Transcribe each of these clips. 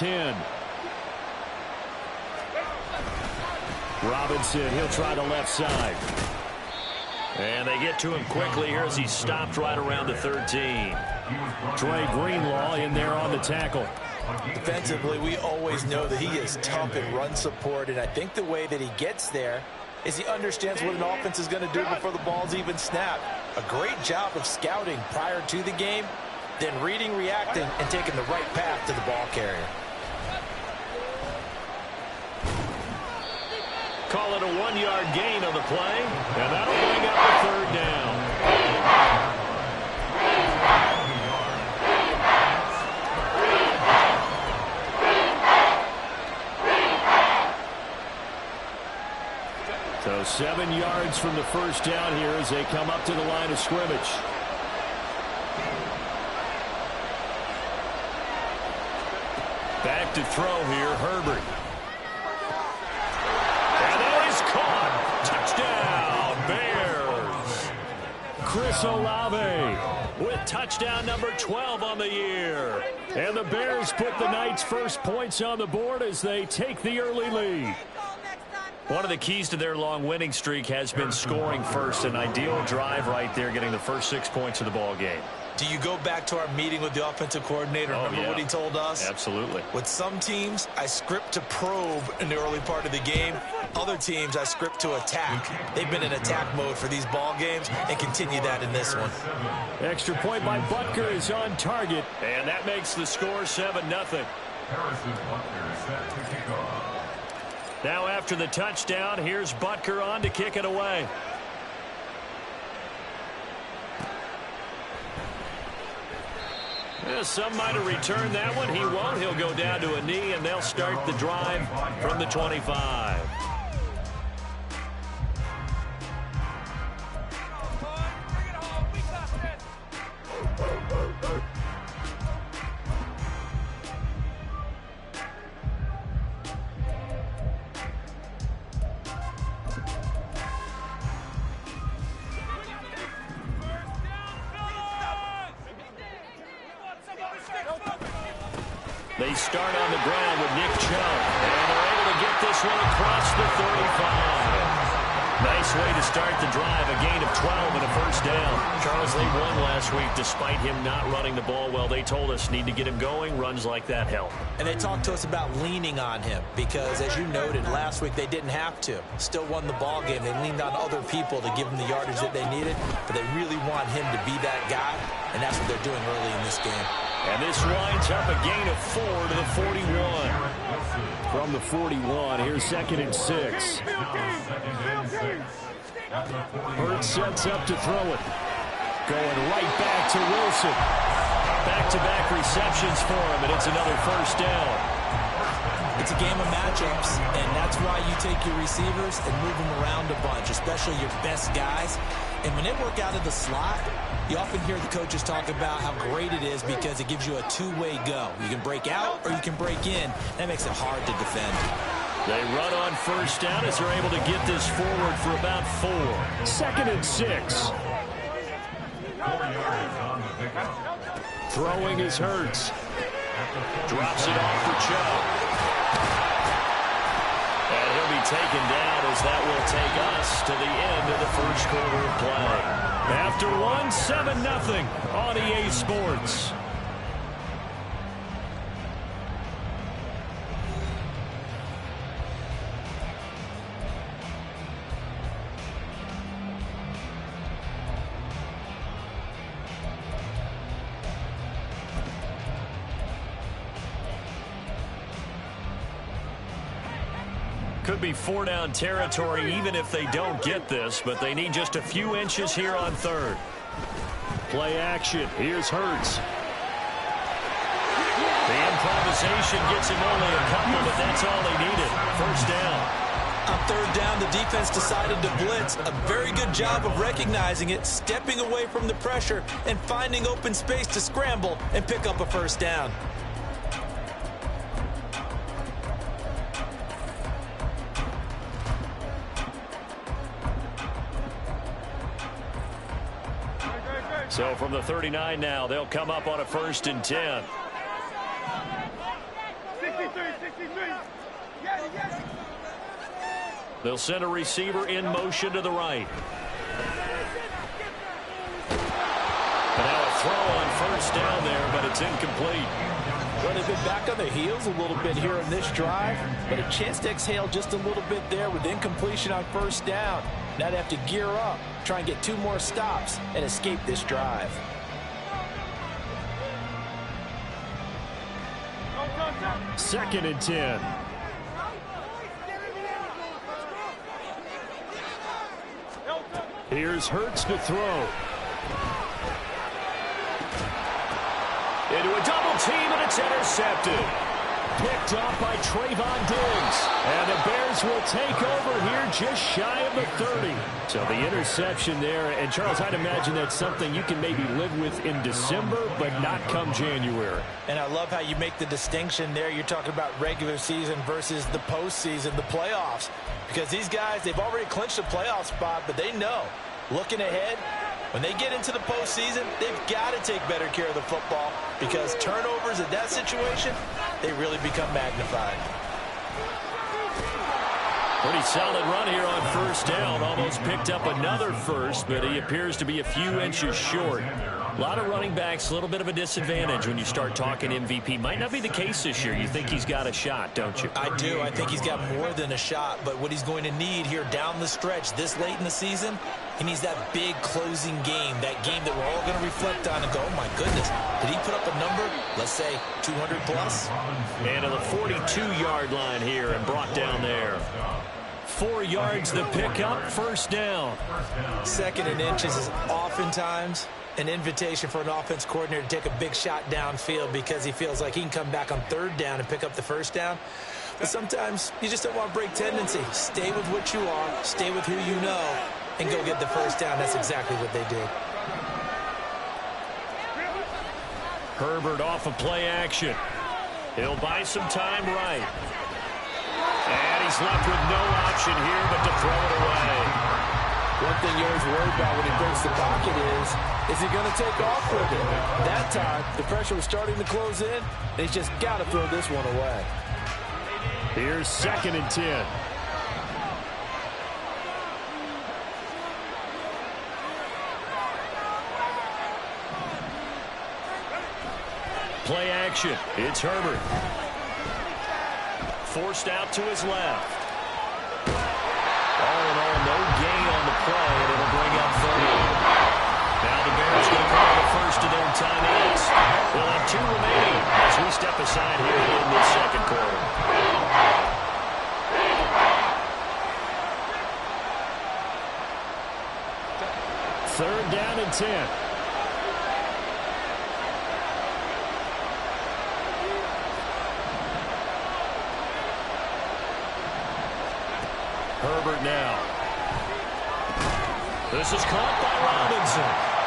and 10. Robinson, he'll try the left side. And they get to him quickly here as he's stopped right around the 13. Trey Greenlaw in there on the tackle. Defensively, we always know that he is tough in run support, and I think the way that he gets there is he understands what an offense is going to do before the ball's even snapped. A great job of scouting prior to the game, then reading, reacting, and taking the right path to the ball carrier. Call it a 1-yard gain on the play, and that'll bring up a third down. So 7 yards from the first down here as they come up to the line of scrimmage. Back to throw here, Herbert. And that is caught. Touchdown, Bears. Chris Olave with touchdown number 12 on the year. And the Bears put the Knights' first points on the board as they take the early lead. One of the keys to their long winning streak has been scoring first. An ideal drive right there, getting the first 6 points of the ball game. Do you go back to our meeting with the offensive coordinator? Remember what he told us? Absolutely. With some teams, I script to probe in the early part of the game. Other teams, I script to attack. They've been in attack mode for these ball games and continue that in this one. Extra point by Butker is on target, and that makes the score 7-0. Now after the touchdown, here's Butker on to kick it away. Some might have returned that one. He won't. He'll go down to a knee, and they'll start the drive from the 25. They start on the ground with Nick Chubb, and they're able to get this one across the 35. Nice way to start the drive, a gain of 12 and a first down. Charles, they won last week despite him not running the ball well. They told us need to get him going. Runs like that help. And they talked to us about leaning on him because, as you noted, last week they didn't have to. Still won the ball game. They leaned on other people to give them the yardage that they needed, but they really want him to be that guy, and that's what they're doing early in this game. And this winds up a gain of 4 to the 41. From the 41, here's 2nd and 6. Hurts sets up to throw it. Going right back to Wilson. Back-to-back receptions for him, and it's another first down. It's a game of matchups, and that's why you take your receivers and move them around a bunch, especially your best guys. And when they work out of the slot, you often hear the coaches talk about how great it is because it gives you a two-way go. You can break out or you can break in. That makes it hard to defend. They run on first down as they're able to get this forward for about 4. 2nd and 6. Throwing is Hurts. Drops it off for Chubb. And he'll be taken down as that will take us to the end of the first quarter of play. After 1, 7-0 on EA Sports. Could be 4-down territory even if they don't get this, but they need just a few inches here on 3rd. Play action. Here's Hurts. The improvisation gets him only a couple, but that's all they needed. First down. On 3rd down, the defense decided to blitz. A very good job of recognizing it, stepping away from the pressure, and finding open space to scramble and pick up a first down. So from the 39 now, they'll come up on a 1st and 10. They'll send a receiver in motion to the right. And now a throw on first down there, but it's incomplete. Well, they've been back on their heels a little bit here in this drive, but a chance to exhale just a little bit there with incompletion on first down. Now they have to gear up, try and get 2 more stops, and escape this drive. Second and 10. Here's Hurts to throw. Into a double team, and it's intercepted. Picked off by Trayvon Diggs. And the Bears will take over here just shy of the 30. So the interception there. And, Charles, I'd imagine that's something you can maybe live with in December, but not come January. And I love how you make the distinction there. You're talking about regular season versus the postseason, the playoffs. Because these guys, they've already clinched a playoff spot, but they know, looking ahead, when they get into the postseason, they've got to take better care of the football because turnovers in that situation, they really become magnified. Pretty solid run here on first down. Almost picked up another first, but he appears to be a few inches short. A lot of running backs, a little bit of a disadvantage when you start talking MVP. Might not be the case this year. You think he's got a shot, don't you? I do. I think he's got more than a shot, but what he's going to need here down the stretch this late in the season, he needs that big closing game, that game that we're all going to reflect on and go, oh my goodness, did he put up a number, let's say 200 plus? And to the 42-yard line here and brought down there. 4 yards the pickup, first down. Second and inches is oftentimes an invitation for an offense coordinator to take a big shot downfield because he feels like he can come back on third down and pick up the first down. But sometimes you just don't want to break tendency. Stay with what you are, stay with who you know, and go get the first down. That's exactly what they did. Herbert off of play action. He'll buy some time right. And he's left with no option here but to throw it away. One thing you always worry about when he breaks the pocket is he going to take off with it? That time, the pressure was starting to close in, and he's just got to throw this one away. Here's second and 10. Play action. It's Herbert. Forced out to his left. All in all, no gain on the play, and it'll bring up third. Now the Bears going to call the first of their timeouts. We'll have 2 remaining as we step aside here in the second quarter. Third down and 10. Herbert now. This is caught by Robinson.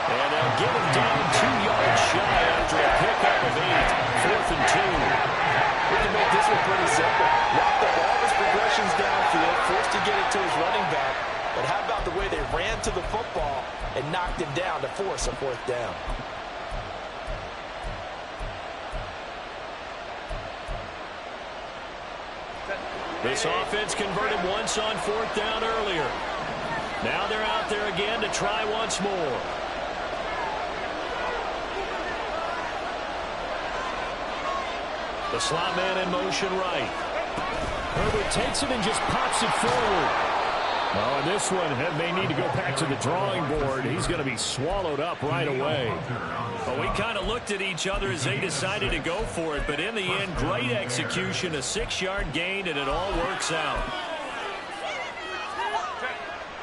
And they'll get him down 2 yards shy after a pickup of 8. 4th and 2. We can make this one pretty simple. Locked up all his progressions downfield, forced to get it to his running back. But how about the way they ran to the football and knocked him down to force a 4th down? This offense converted once on 4th down earlier. Now they're out there again to try once more. The slot man in motion right. Herbert takes it and just pops it forward. Oh, and this one may need to go back to the drawing board. He's going to be swallowed up right away. Well, we kind of looked at each other as they decided to go for it, but in the end, great execution, a 6-yard gain, and it all works out.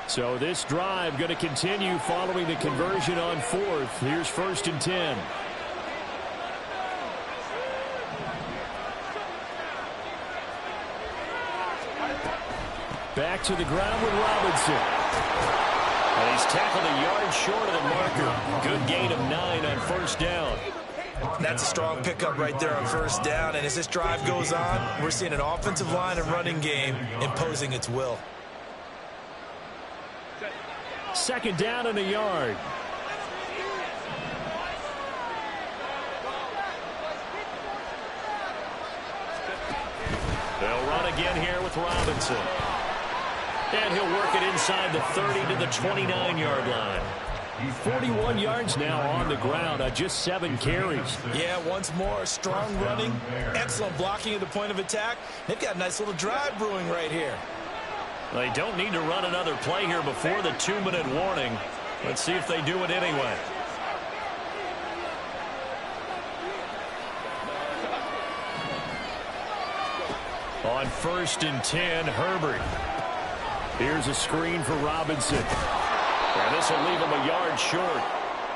So this drive going to continue following the conversion on 4th. Here's 1st and 10. Back to the ground with Robinson. And he's tackled a yard short of the marker. Good gain of 9 on 1st down. That's a strong pickup right there on 1st down. And as this drive goes on, we're seeing an offensive line and running game imposing its will. 2nd down and a yard. They'll run again here with Robinson. And he'll work it inside the 30 to the 29-yard line. 41 yards now on the ground on just 7 carries. Yeah, once more, strong running, excellent blocking at the point of attack. They've got a nice little drive brewing right here. They don't need to run another play here before the 2-minute warning. Let's see if they do it anyway. On 1st and 10, Herbert. Here's a screen for Robinson. And this will leave him a yard short.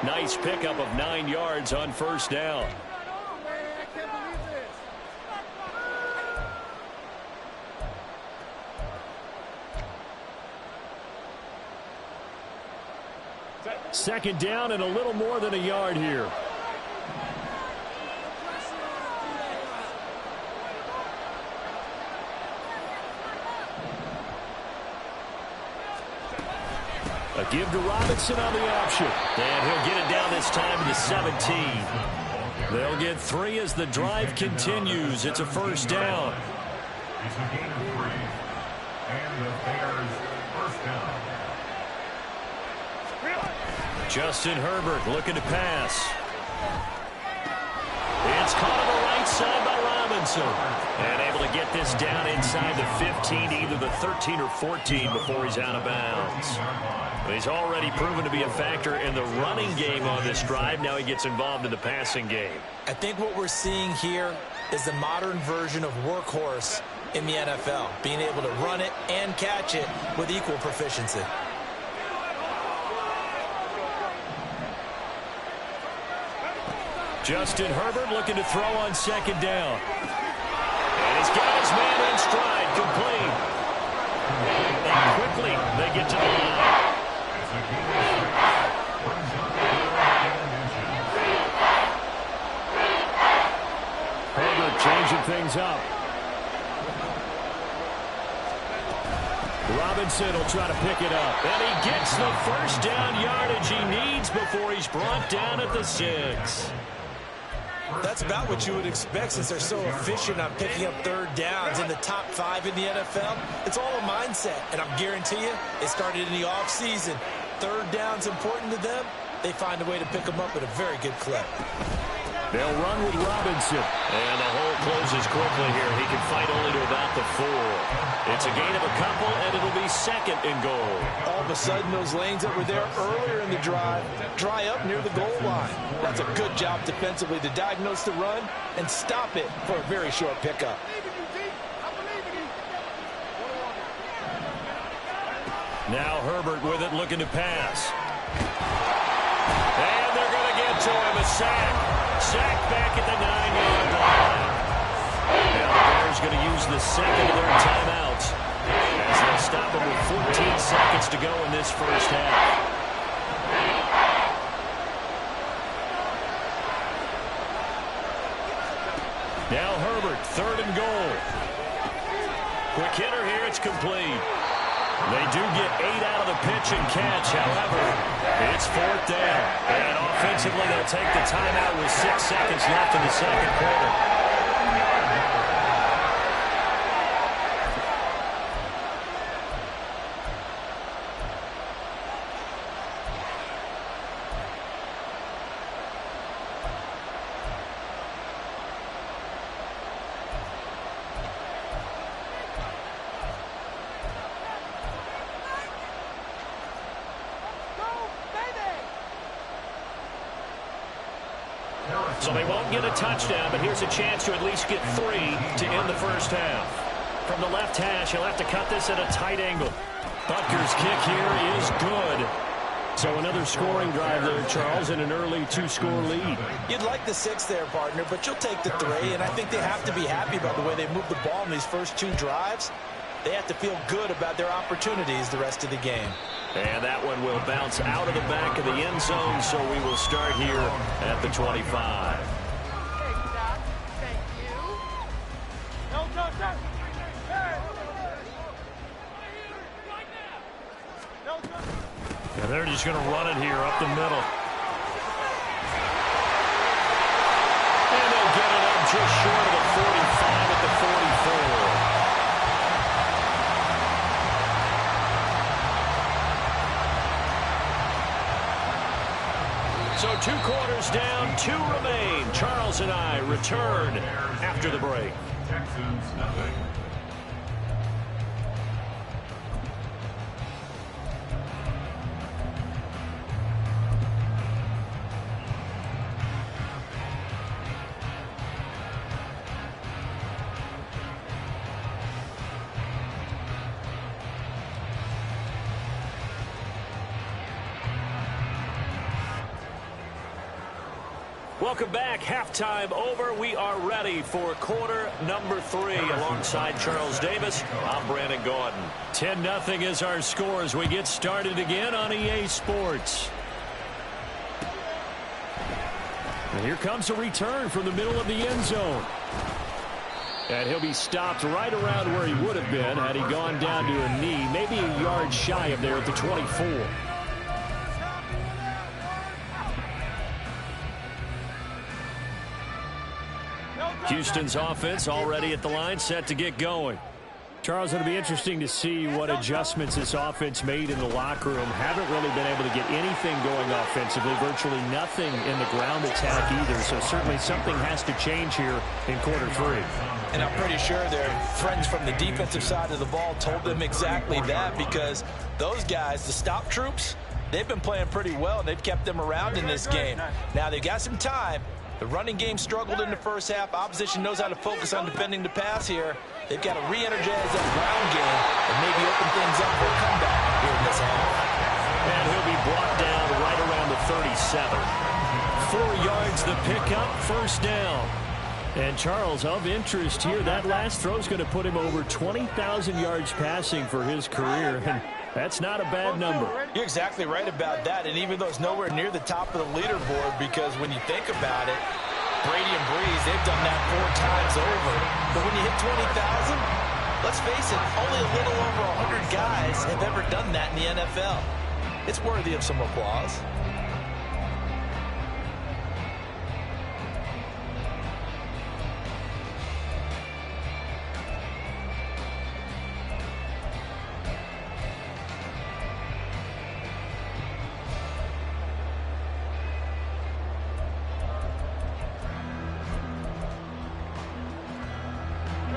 Nice pickup of 9 yards on 1st down. Second down and a little more than a yard here. A give to Robinson on the option. And he'll get it down this time to the 17. They'll get 3 as the drive continues. It's a 1st down. It's a gain of 3. And the Bears' 1st down. Justin Herbert looking to pass. It's caught on the right side by Robinson. And able to get this down inside the 15, either the 13 or 14 before he's out of bounds. He's already proven to be a factor in the running game on this drive. Now he gets involved in the passing game. I think what we're seeing here is the modern version of workhorse in the NFL, being able to run it and catch it with equal proficiency. Justin Herbert looking to throw on 2nd down. And he's got his man in stride, complete. And quickly they get to the line. Herbert changing things up. Robinson will try to pick it up. And he gets the 1st down yardage he needs before he's brought down at the 6. That's about what you would expect since they're so efficient on picking up 3rd downs in the top 5 in the NFL. It's all a mindset, and I'm guarantee you it started in the offseason. 3rd down's important to them. They find a way to pick them up at a very good clip. They'll run with Robinson. And the hole closes quickly here. He can fight only to about the 4. It's a gain of a couple, and it'll be 2nd and goal. All of a sudden, those lanes that were there earlier in the drive dry up near the goal line. That's a good job defensively to diagnose the run and stop it for a very short pickup. Now Herbert with it, looking to pass. And they're going to get to him. A sack. Sack back at the 9-yard line. Now the Bears going to use the 2nd of their timeouts as they'll stop him with 14 seconds to go in this 1st half. Now Herbert, 3rd and goal. Quick hitter here, it's complete. They do get 8 out of the pitch and catch. However, it's 4th down. And offensively, they'll take the timeout with 6 seconds left in the 2nd quarter. So they won't get a touchdown, but here's a chance to at least get 3 to end the 1st half. From the left hash, he'll have to cut this at a tight angle. Butker's kick here is good. So another scoring drive there, Charles, and an early 2-score lead. You'd like the 6 there, partner, but you'll take the 3, and I think they have to be happy about the way they moved the ball in these first 2 drives. They have to feel good about their opportunities the rest of the game. And that one will bounce out of the back of the end zone, so we will start here at the 25. And they're just going to run it here up the middle. And they'll get it up just short of the 45 at the 44. 2 quarters down, 2 remain. Charles and I return after the break. Texans nothing. Welcome back. Halftime over. We are ready for quarter number 3. Alongside Charles Davis, I'm Brandon Gaudin. 10-0 is our score as we get started again on EA Sports. And here comes a return from the middle of the end zone. And he'll be stopped right around where he would have been had he gone down to a knee, maybe a yard shy of there at the 24. Houston's offense already at the line, set to get going. Charles, it'll be interesting to see what adjustments this offense made in the locker room. Haven't really been able to get anything going offensively, virtually nothing in the ground attack either. So certainly something has to change here in quarter 3. And I'm pretty sure their friends from the defensive side of the ball told them exactly that, because those guys, the stop troops, they've been playing pretty well, and they've kept them around in this game. Now they've got some time. The running game struggled in the first half. Opposition knows how to focus on defending the pass here. They've got to re-energize that ground game and maybe open things up for a comeback here in this half. And he'll be brought down right around the 37. 4 yards the pickup, first down. And Charles, of interest here, that last throw is going to put him over 20,000 yards passing for his career. And that's not a bad number. You're exactly right about that. And even though it's nowhere near the top of the leaderboard, because when you think about it, Brady and Breeze, they've done that 4 times over. But when you hit 20,000, let's face it, only a little over 100 guys have ever done that in the NFL. It's worthy of some applause.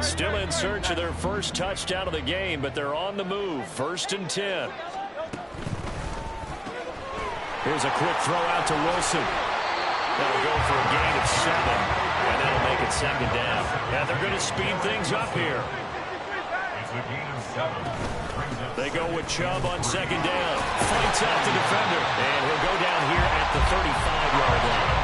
Still in search of their first touchdown of the game, but they're on the move. 1st and 10. Here's a quick throw out to Wilson. That'll go for a gain of 7, and that'll make it 2nd down. Yeah, they're going to speed things up here. It's a gain of 7. They go with Chubb on 2nd down. Fights out the defender, and he'll go down here at the 35-yard line.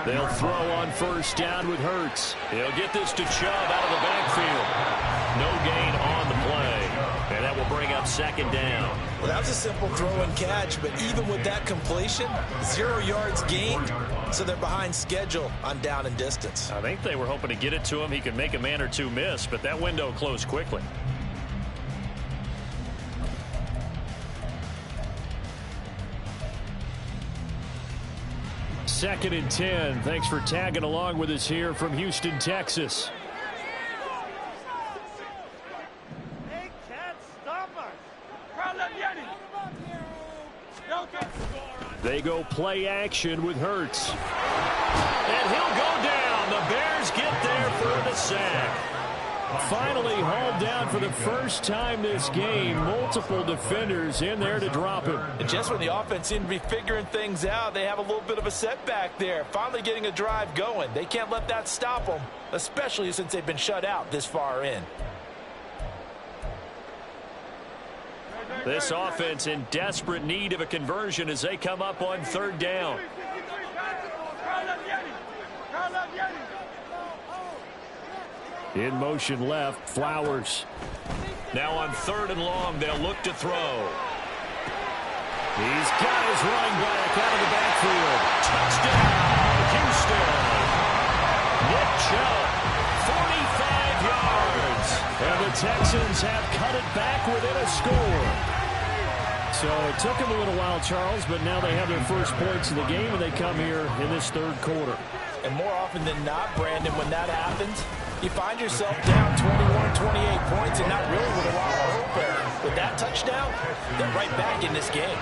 They'll throw on 1st down with Hurts. He'll get this to Chubb out of the backfield. No gain on the play. And that will bring up 2nd down. Well, that was a simple throw and catch, but even with that completion, 0 yards gained, so they're behind schedule on down and distance. I think they were hoping to get it to him. He could make a man or two miss, but that window closed quickly. Second and 10. Thanks for tagging along with us here from Houston, Texas. They can't stop us. They go play action with Hurts. And he'll go down. The Bears get there for the sack. Finally hauled down for the first time this game. Multiple defenders in there to drop him. And just when the offense seemed to be figuring things out, they have a little bit of a setback there. Finally getting a drive going. They can't let that stop them, especially since they've been shut out this far in. This offense in desperate need of a conversion as they come up on 3rd down. In motion left, Flowers. Now on 3rd and long, they'll look to throw. He's got his running back out of the backfield. Touchdown, Houston. Nick Chubb, 45 yards. And the Texans have cut it back within a score. So it took them a little while, Charles, but now they have their first points of the game, and they come here in this 3rd quarter. And more often than not, Brandon, when that happens, you find yourself down 21, 28 points and not really with a lot of hope there. With that touchdown, they're right back in this game.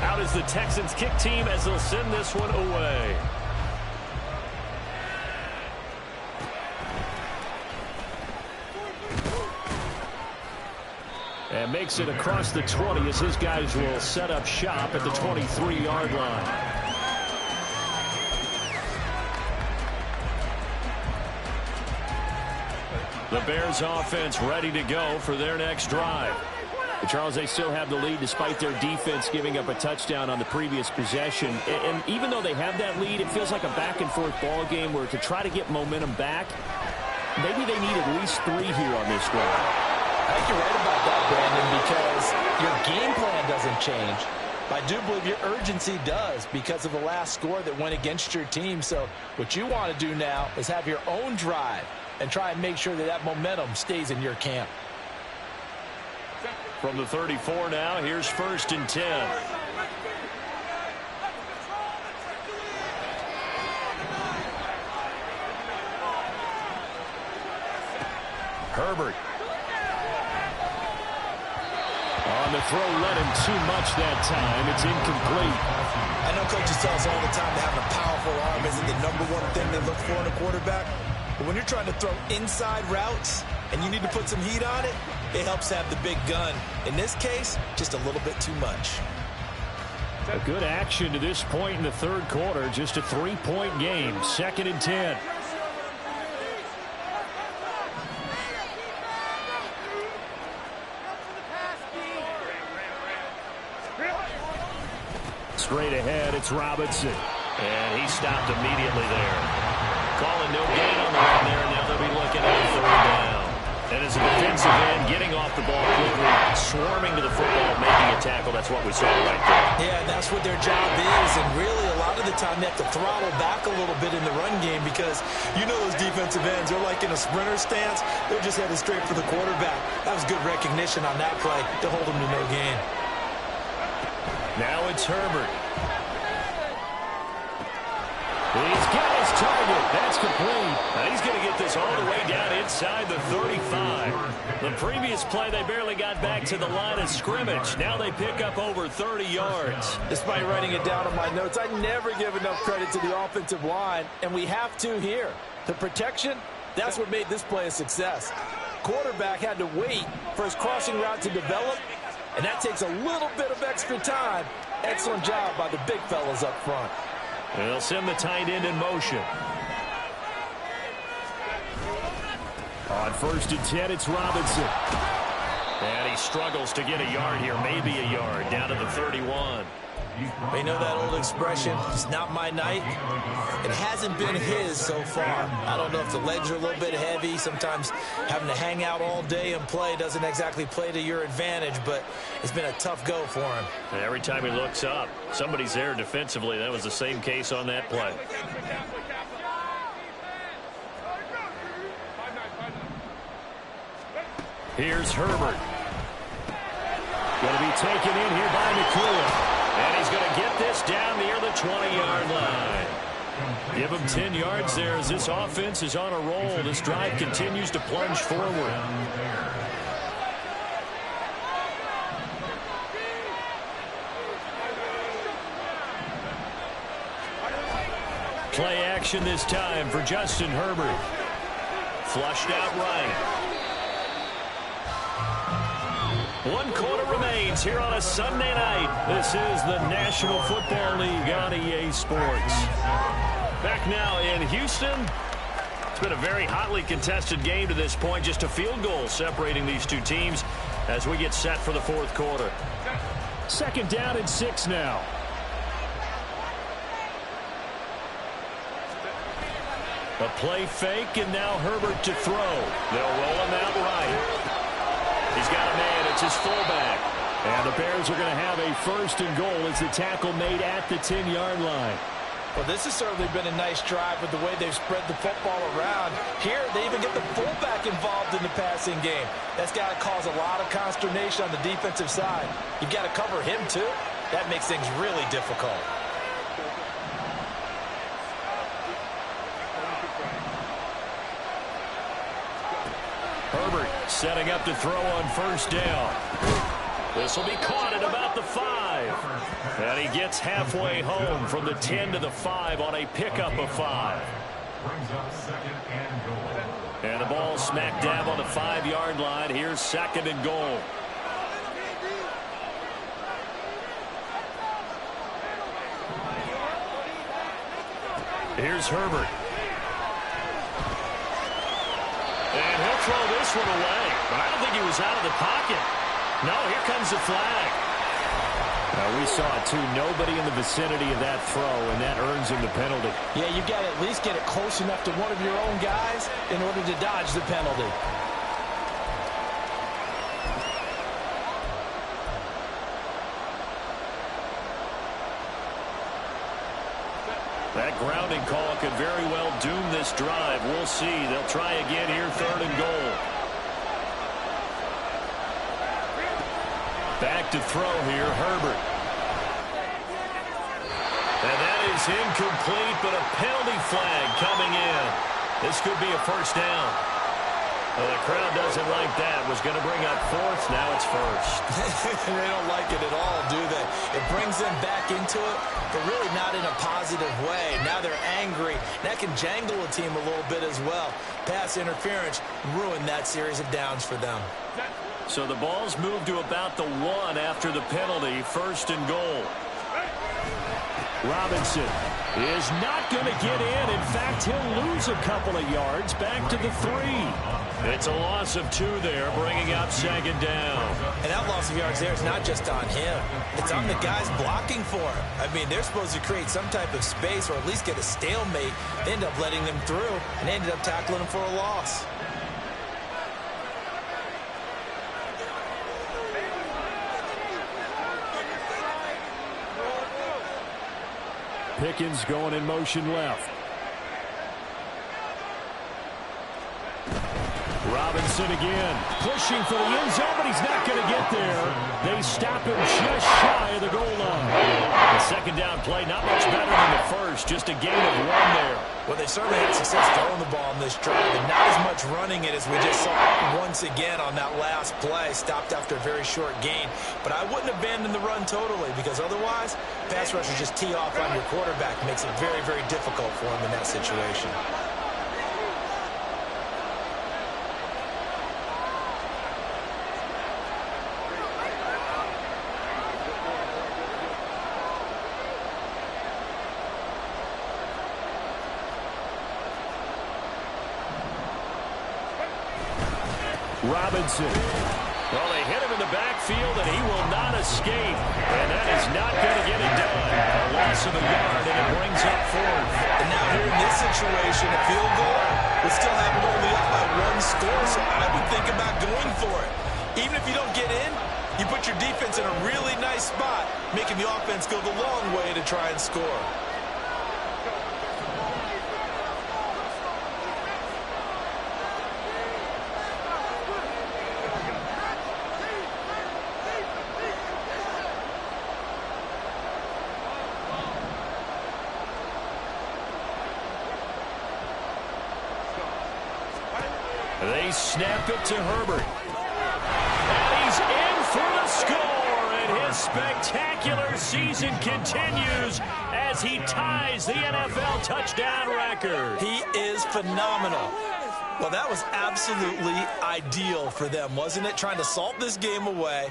Out is the Texans kick team as they'll send this one away. And makes it across the 20 as his guys will set up shop at the 23-yard line. The Bears offense ready to go for their next drive. But Charles, they still have the lead despite their defense giving up a touchdown on the previous possession. And even though they have that lead, it feels like a back-and-forth ball game where to try to get momentum back, maybe they need at least 3 here on this drive. I think you're right about that, Brandon, because your game plan doesn't change. I do believe your urgency does because of the last score that went against your team. So what you want to do now is have your own drive and try and make sure that that momentum stays in your camp. From the 34 now, here's 1st and 10. Herbert. On the throw, led him too much that time. It's incomplete. I know coaches tell us all the time that having a powerful arm isn't the #1 thing they look for in a quarterback. But when you're trying to throw inside routes and you need to put some heat on it, it helps have the big gun. In this case, just a little bit too much. A good action to this point in the 3rd quarter. Just a 3-point game. 2nd and 10. Straight ahead, it's Robinson. And he stopped immediately there. Calling no gain on the run there, and now they'll be looking at a 3rd down. And as a defensive end, getting off the ball quickly, swarming to the football, making a tackle, that's what we saw right there. Yeah, and that's what their job is. And really, a lot of the time, they have to throttle back a little bit in the run game because you know those defensive ends, they're like in a sprinter stance. They're just headed straight for the quarterback. That was good recognition on that play to hold them to no gain. Now it's Herbert. He's got his target. That's complete. Now he's going to get this all the way down inside the 35. The previous play, they barely got back to the line of scrimmage. Now they pick up over 30 yards. Despite writing it down on my notes, I never give enough credit to the offensive line, and we have to here. The protection, that's what made this play a success. Quarterback had to wait for his crossing route to develop, and that takes a little bit of extra time. Excellent job by the big fellas up front. They'll send the tight end in motion. On 1st and 10, it's Robinson. And he struggles to get a yard here, maybe a yard, down to the 31. You know that old expression, it's not my night. It hasn't been his so far. I don't know if the legs are a little bit heavy. Sometimes having to hang out all day and play doesn't exactly play to your advantage, but it's been a tough go for him. And every time he looks up, somebody's there defensively. That was the same case on that play. Here's Herbert. Going to be taken in here by McCool. And he's going to get this down near the 20-yard line. Give him 10 yards there as this offense is on a roll. This drive continues to plunge forward. Play action this time for Justin Herbert. Flushed out right. 1 quarter remains here on a Sunday night. This is the National Football League on EA Sports. Back now in Houston. It's been a very hotly contested game to this point. Just a field goal separating these two teams as we get set for the 4th quarter. 2nd down and 6 now. A play fake, and now Herbert to throw. They'll roll him out right. He's got a man. It's his fullback. And the Bears are going to have a 1st and goal as the tackle made at the 10-yard line. Well, this has certainly been a nice drive with the way they've spread the football around. Here, they even get the fullback involved in the passing game. That's got to cause a lot of consternation on the defensive side. You've got to cover him, too. That makes things really difficult. Herbert setting up to throw on first down. This will be caught at about the 5. And he gets halfway home from the 10 to the 5 on a pickup of 5. Brings up 2nd and goal. And the ball smack dab on the 5-yard line. Here's 2nd and goal. Here's Herbert. And he'll throw this one away. But I don't think he was out of the pocket. No, here comes the flag. Now we saw it too. Nobody in the vicinity of that throw, and that earns him the penalty. Yeah, you've got to at least get it close enough to one of your own guys in order to dodge the penalty. That grounding call could very well doom this drive. We'll see. They'll try again here, 3rd and goal. Back to throw here, Herbert. And that is incomplete, but a penalty flag coming in. This could be a first down. Well, the crowd doesn't like that. Was going to bring up 4th. Now it's 1st. They don't like it at all, do they? It brings them back into it, but really not in a positive way. Now they're angry. That can jangle a team a little bit as well. Pass interference ruined that series of downs for them. So the ball's moved to about the 1 after the penalty. 1st and goal. Robinson is not going to get in. In fact, he'll lose a couple of yards back to the 3. It's a loss of 2 there, bringing up 2nd down. And that loss of yards there is not just on him. It's on the guys blocking for him. I mean, they're supposed to create some type of space or at least get a stalemate. They end up letting them through, and they ended up tackling him for a loss. Pickens going in motion left. Robinson again, pushing for the end zone, but he's not going to get there. They stop him just shy of the goal line. The 2nd down play, not much better than the first, just a gain of 1 there. Well, they certainly had success throwing the ball in this drive, and not as much running it as we just saw once again on that last play. Stopped after a very short gain. But I wouldn't abandon the run totally, because otherwise, pass rushers just tee off on your quarterback. Makes it very, very difficult for him in that situation. Robinson. Well, they hit him in the backfield, and he will not escape. And that is not going to get it done. A loss of a yard, and it brings up 4th. And now here in this situation, a field goal would still have them only up by 1 score, so I would think about going for it. Even if you don't get in, you put your defense in a really nice spot, making the offense go the long way to try and score. They snap it to Herbert. And he's in for the score, and his spectacular season continues as he ties the NFL touchdown record. He is phenomenal. Well, that was absolutely ideal for them, wasn't it? Trying to salt this game away.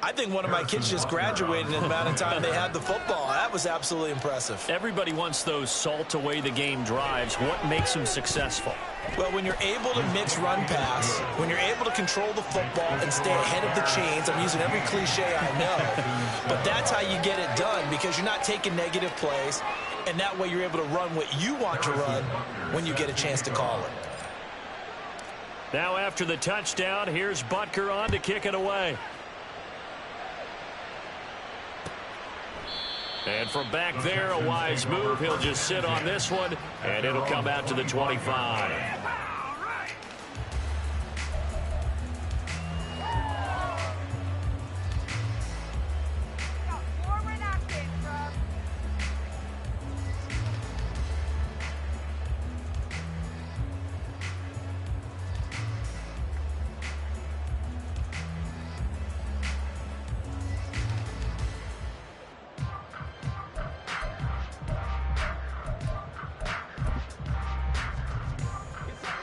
I think one of my kids just graduated in the amount of time they had the football. That was absolutely impressive. Everybody wants those salt away the game drives. What makes them successful? Well, when you're able to mix run pass, when you're able to control the football and stay ahead of the chains, I'm using every cliche I know, but that's how you get it done, because you're not taking negative plays, and that way you're able to run what you want to run when you get a chance to call it. Now after the touchdown, here's Butker on to kick it away. And from back there, a wise move. He'll just sit on this one, and it'll come out to the 25.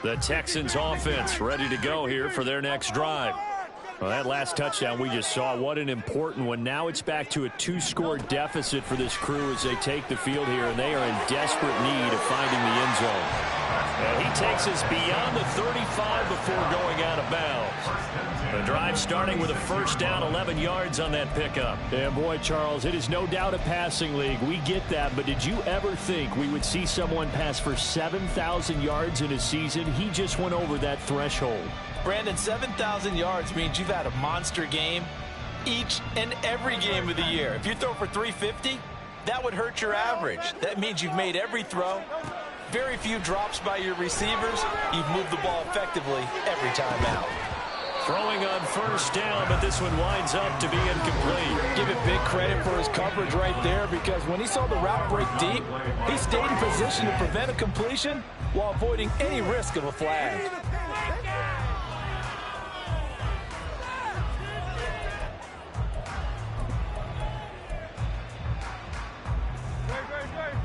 The Texans offense ready to go here for their next drive. Well, that last touchdown we just saw, what an important one. Now it's back to a 2-score deficit for this crew as they take the field here, and they are in desperate need of finding the end zone. And he takes us beyond the 35 before going out of bounds. The drive starting with a first down, 11 yards on that pickup. And boy, Charles, it is no doubt a passing league. We get that, but did you ever think we would see someone pass for 7,000 yards in a season? He just went over that threshold. Brandon, 7,000 yards means you've had a monster game each and every game of the year. If you throw for 350, that would hurt your average. That means you've made every throw, very few drops by your receivers. You've moved the ball effectively every time out. Throwing on first down, but this one winds up to be incomplete. Give it big credit for his coverage right there, because when he saw the route break deep, he stayed in position to prevent a completion while avoiding any risk of a flag.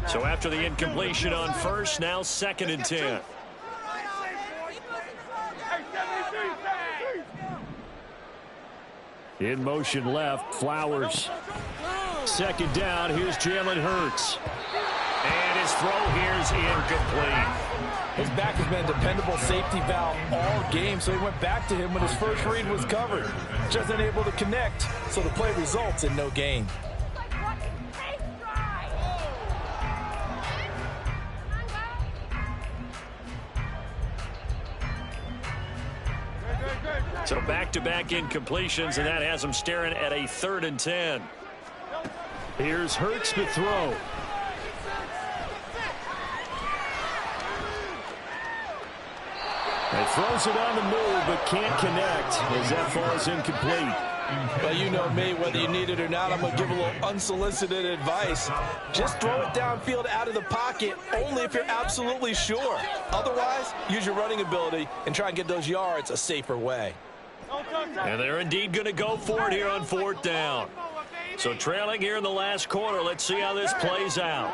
So after the incompletion on first, now 2nd and 10. In motion left, Flowers. 2nd down, here's Jalen Hurts. And his throw here is incomplete. His back has been a dependable safety valve all game, so he went back to him when his first read was covered. Just unable to connect, so the play results in no gain. So back-to-back incompletions, and that has him staring at a 3rd and 10. Here's Hurts to throw. He throws it on the move, but can't connect as that falls incomplete. Well, you know me, whether you need it or not, I'm going to give a little unsolicited advice. Just throw it downfield out of the pocket, only if you're absolutely sure. Otherwise, use your running ability and try and get those yards a safer way. And they're indeed going to go for it here on 4th down. So trailing here in the last quarter, let's see how this plays out.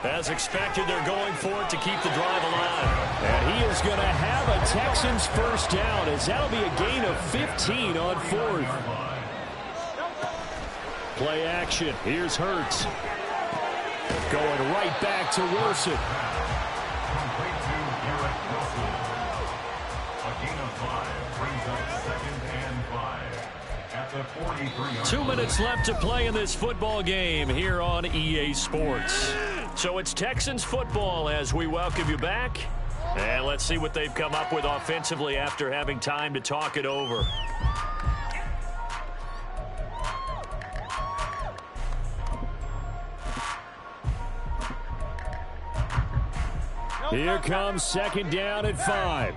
As expected, they're going for it to keep the drive alive. And he is going to have a Texans first down, as that'll be a gain of 15 on 4th. Play action. Here's Hurts. Going right back to Wilson. A gain of 5 brings up 2nd and 5 at the 43. 2 minutes left to play in this football game here on EA Sports. So it's Texans football as we welcome you back. And let's see what they've come up with offensively after having time to talk it over. Here comes 2nd down at 5.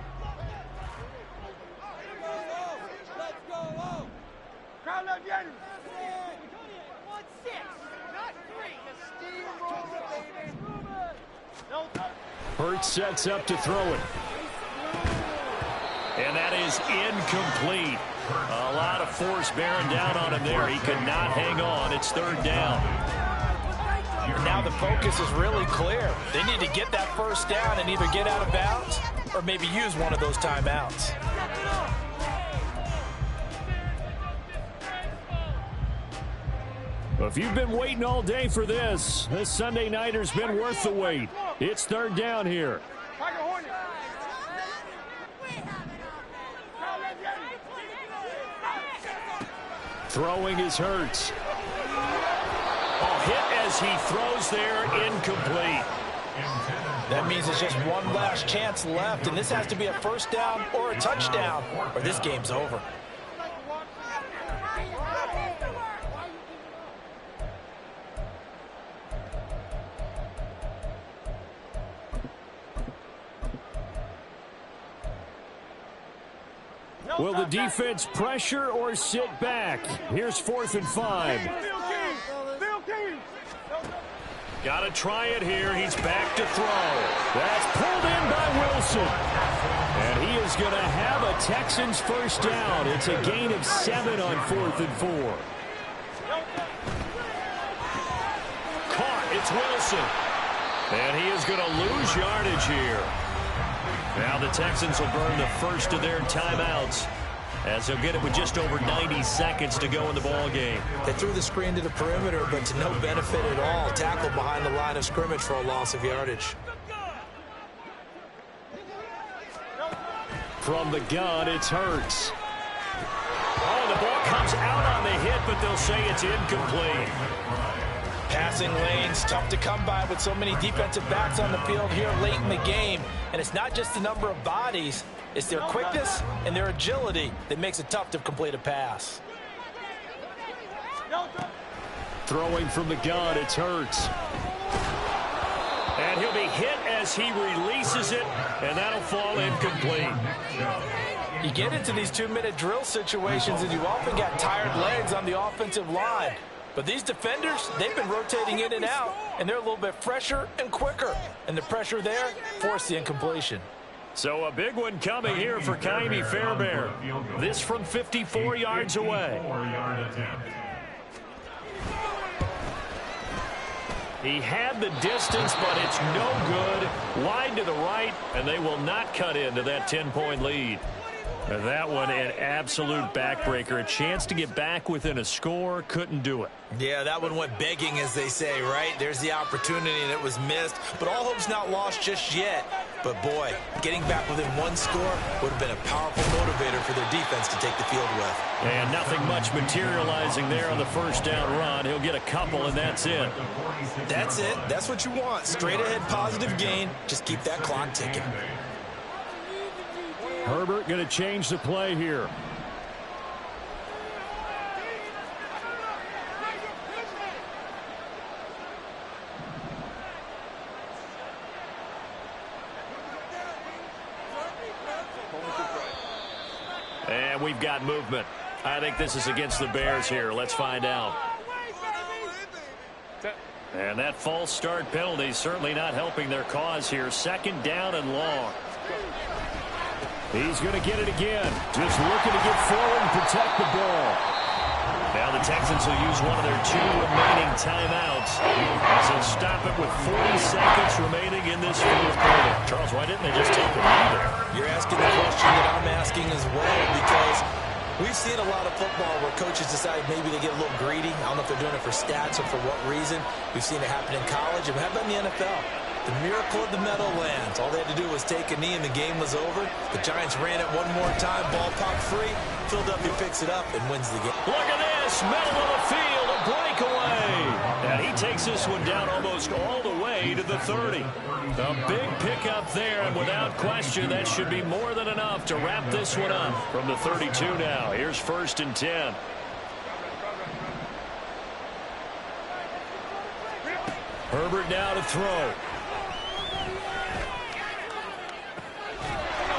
Hurts sets up to throw it. And that is incomplete. A lot of force bearing down on him there. He could not hang on. It's 3rd down. And now the focus is really clear. They need to get that first down and either get out of bounds or maybe use one of those timeouts. Well, if you've been waiting all day for this Sunday nighter's been worth the wait. It's 3rd down here. Throwing is Hurts. Hit as he throws there, incomplete. That means it's just one last chance left, and this has to be a first down or a touchdown, or this game's over. Will the defense pressure or sit back? Here's 4th and 5. Got to try it here. He's back to throw. That's pulled in by Wilson. And he is going to have a Texans first down. It's a gain of 7 on 4th and 4. Caught. It's Wilson. And he is going to lose yardage here. Now the Texans will burn the first of their timeouts, as they'll get it with just over 90 seconds to go in the ball game. They threw the screen to the perimeter, but to no benefit at all. Tackled behind the line of scrimmage for a loss of yardage. From the gun, it's Hurts. Oh, the ball comes out on the hit, but they'll say it's incomplete. Passing lanes, tough to come by with so many defensive backs on the field here late in the game. And it's not just the number of bodies, it's their quickness and their agility that makes it tough to complete a pass. Throwing from the gun, it's Hurts. And he'll be hit as he releases it, and that'll fall incomplete. You get into these 2-minute drill situations, and you often got tired legs on the offensive line. But these defenders, they've been rotating in and out, and they're a little bit fresher and quicker. And the pressure there forced the incompletion. So a big one coming here for Ka'imi Fairbairn. This from 54 yards away. He had the distance, but it's no good. Wide to the right, and they will not cut into that 10-point lead. And that one, an absolute backbreaker. A chance to get back within a score, couldn't do it. Yeah, that one went begging, as they say, right? There's the opportunity, and it was missed. But all hope's not lost just yet. But, boy, getting back within one score would have been a powerful motivator for their defense to take the field with. And nothing much materializing there on the first down run. He'll get a couple, and that's it. That's it. That's what you want. Straight ahead positive gain. Just keep that clock ticking. Herbert going to change the play here. And we've got movement. I think this is against the Bears here. Let's find out. And that false start penalty certainly not helping their cause here. 2nd down and long. He's going to get it again. Just looking to get forward and protect the ball. Now the Texans will use one of their 2 remaining timeouts as they'll stop it with 40 seconds remaining in this 4th quarter. Charles, why didn't they just take the lead there? You're asking the question that I'm asking as well, because we've seen a lot of football where coaches decide maybe they get a little greedy. I don't know if they're doing it for stats or for what reason. We've seen it happen in college, and how about in the NFL? The miracle of the Meadowlands. All they had to do was take a knee and the game was over. The Giants ran it one more time. Ball popped free. Philadelphia picks it up and wins the game. Look at this. Middle of the field. A breakaway. And he takes this one down almost all the way to the 30. A big pickup there, and without question, that should be more than enough to wrap this one up. From the 32 now. Here's 1st and 10. Herbert now to throw.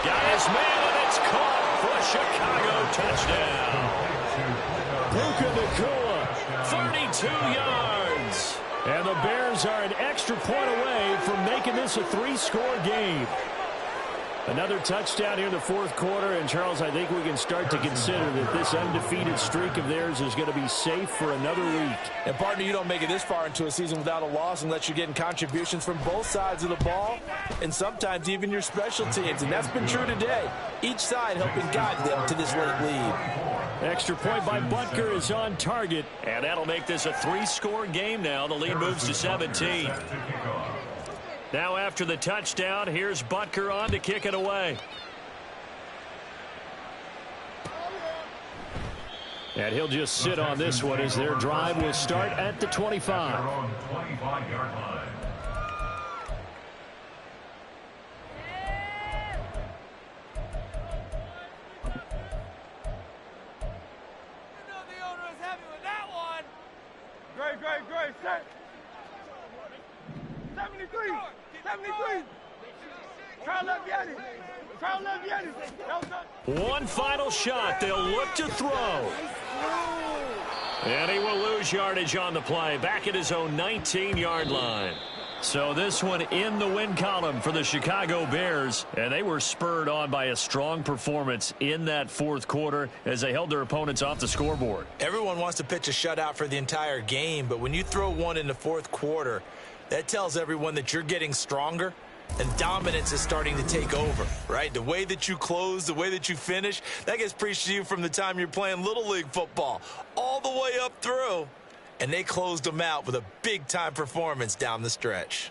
Got his man, and it's caught for a Chicago touchdown. Puka Nacua, 32 yards. And the Bears are an extra point away from making this a 3-score game. Another touchdown here in the 4th quarter, and Charles, I think we can start to consider that this undefeated streak of theirs is going to be safe for another week. And partner, you don't make it this far into a season without a loss unless you're getting contributions from both sides of the ball, and sometimes even your special teams, and that's been true today. Each side helping guide them to this late lead. Extra point by Butker is on target, and that'll make this a 3-score game now. The lead moves to 17. Now after the touchdown, here's Butker on to kick it away. And he'll just sit on this one as their drive will start at the 25. Great, set. 73. Try left, Yanni. One final shot. They'll look to throw. And he will lose yardage on the play. Back at his own 19-yard line. So this one in the win column for the Chicago Bears. And they were spurred on by a strong performance in that fourth quarter as they held their opponents off the scoreboard. Everyone wants to pitch a shutout for the entire game, but when you throw one in the fourth quarter, that tells everyone that you're getting stronger and dominance is starting to take over, right? The way that you close, the way that you finish, that gets preached to you from the time you're playing Little League football all the way up through. And they closed them out with a big-time performance down the stretch.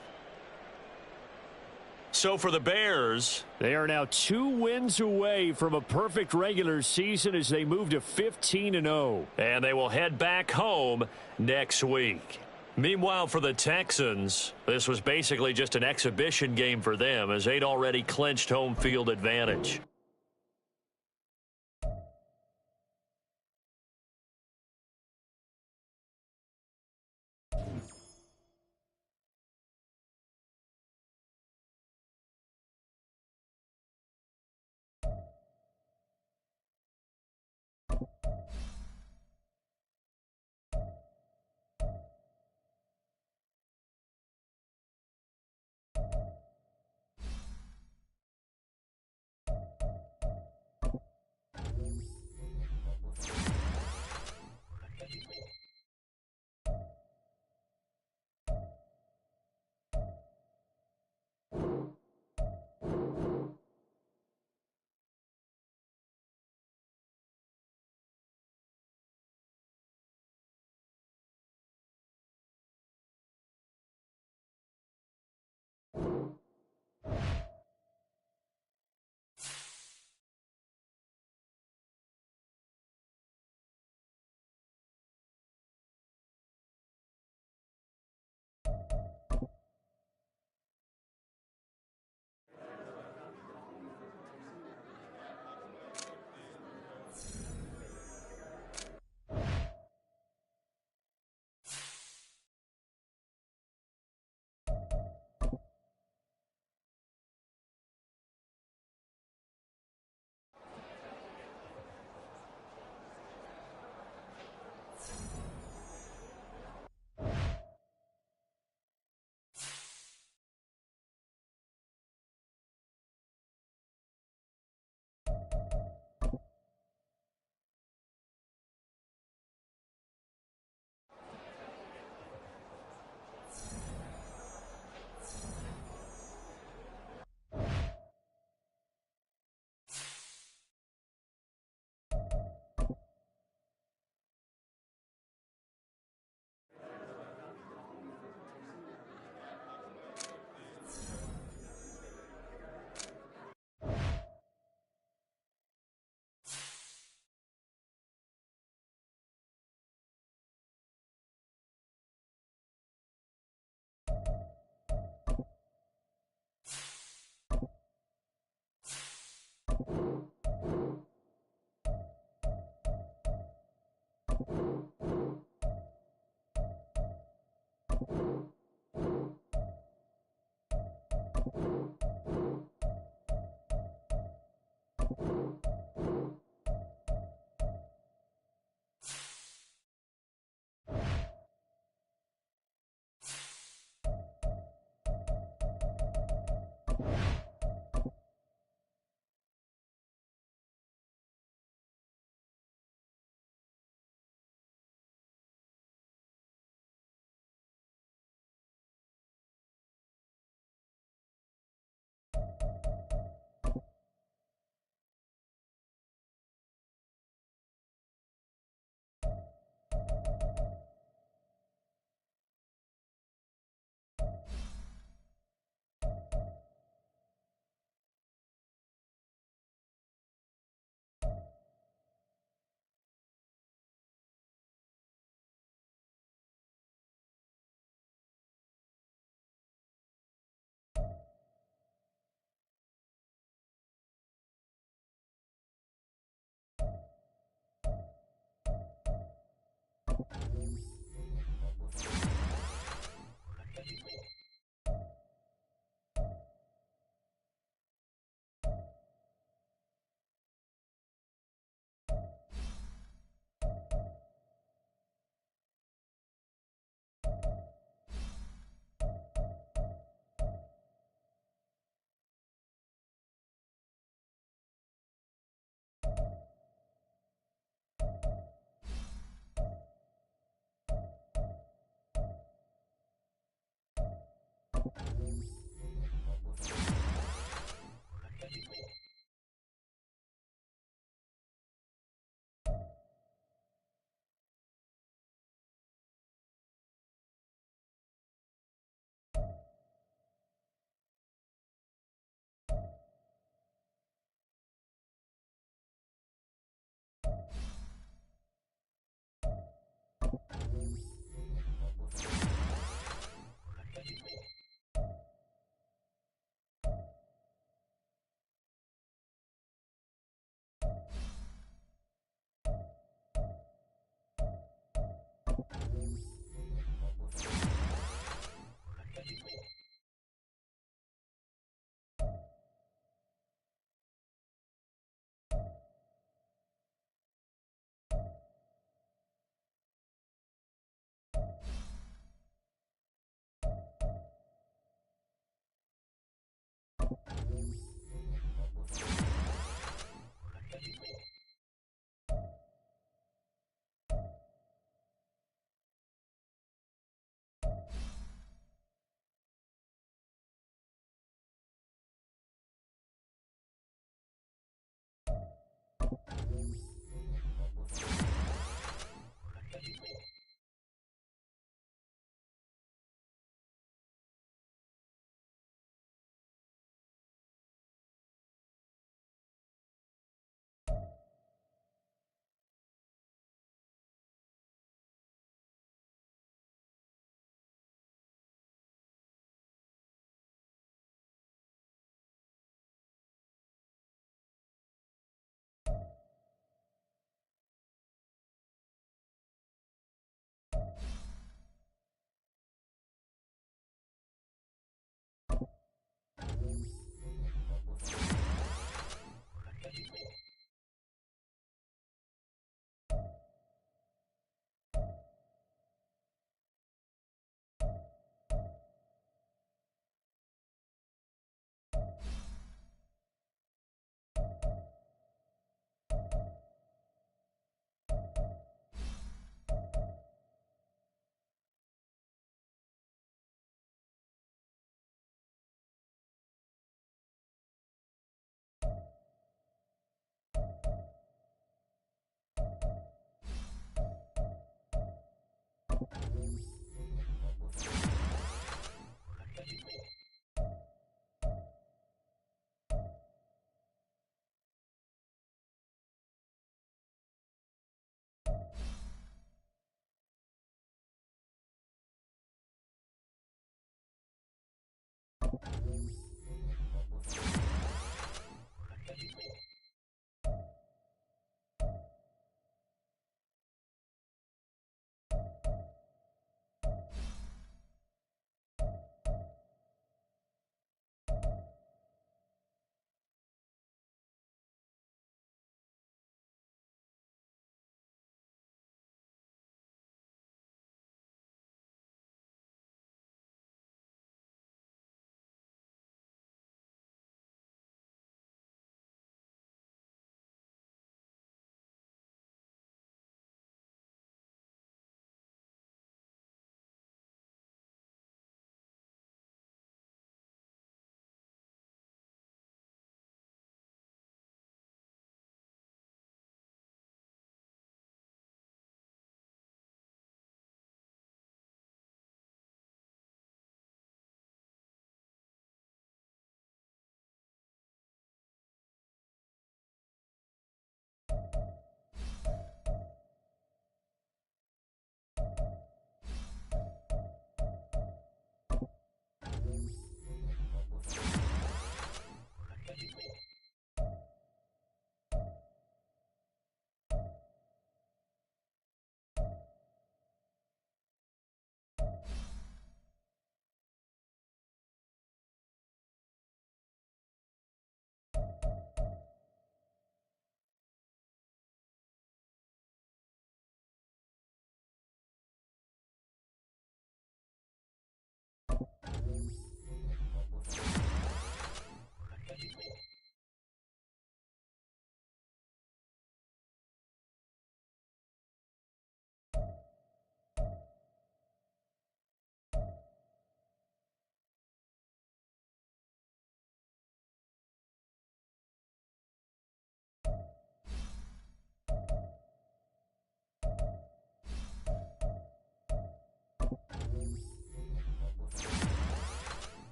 So for the Bears, they are now 2 wins away from a perfect regular season as they move to 15-0. And they will head back home next week. Meanwhile, for the Texans, this was basically just an exhibition game for them as they'd already clinched home field advantage.